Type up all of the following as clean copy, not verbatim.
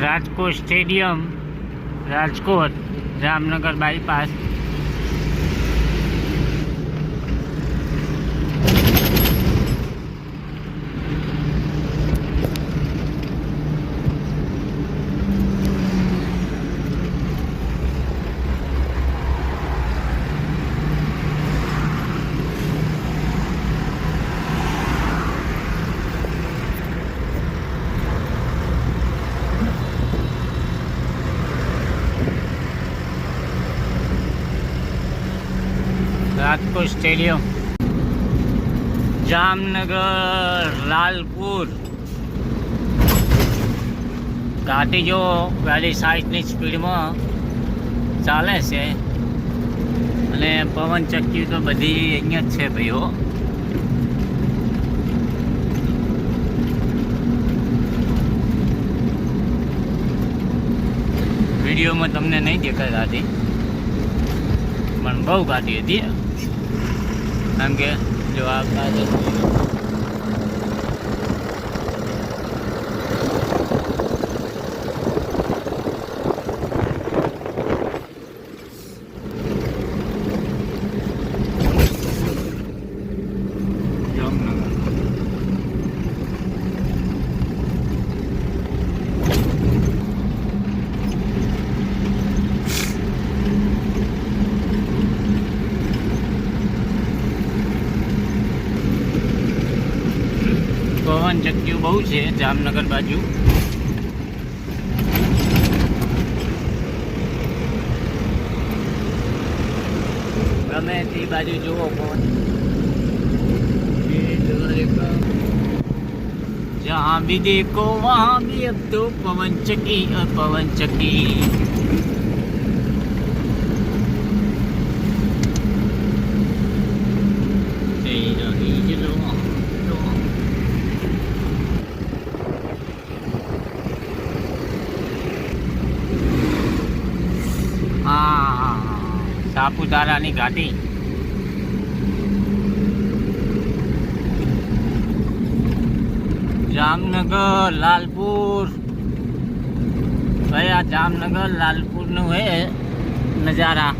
Rajkot stadium, Rajkot Jamnagar bypass. Rajkot stadium, Jamnagar Lalpur. ઘાટી જો ગાડી 60ની સ્પીડમાં ચાલે છે અને પવન ચક્કી તો બધી અહીંયા જ છે ભાઈઓ. વિડીયોમાં તમને નહીં દેખાય ગાડી, પણ બહુ ગાડી હતી. કેમ કે જો આ પવન ચક્કીઓ બહુ છે જામનગર બાજુ. ગમે તે બાજુ જુઓ પવન, જहाँ भी देखो वहाँ भी अब तो पवन चक्की और पवन चक्की. સાપુતારાની ઘાટી. જામનગર લાલપુર ભાઈ, આ જામનગર લાલપુરનું હે નજારા.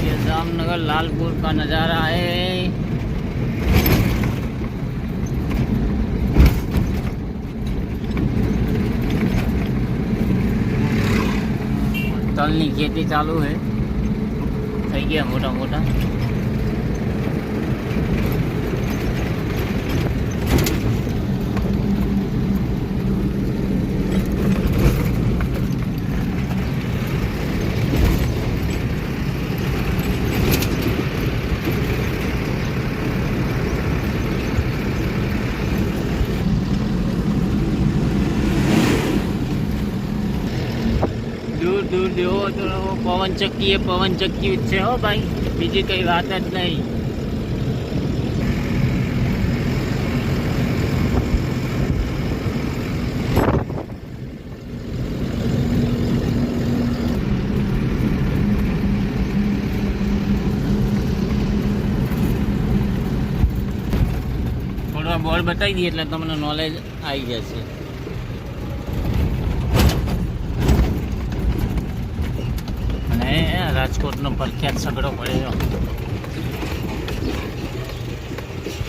ये जामनगर लालपुर का नज़ारा है. તલની ખેતી ચાલુ છે, થઈ ગયા મોટા મોટા. दूर देखो तो पवन चक्की है, पवन चक्की છે હો ભાઈ, બીજી કઈ વાત જ નહીં. થોડું બોર્ડ બતાવી દઈએ એટલે તમને નોલેજ આવી જશે. રાજકોટનો પ્રખ્યાત સગડો પડ્યો.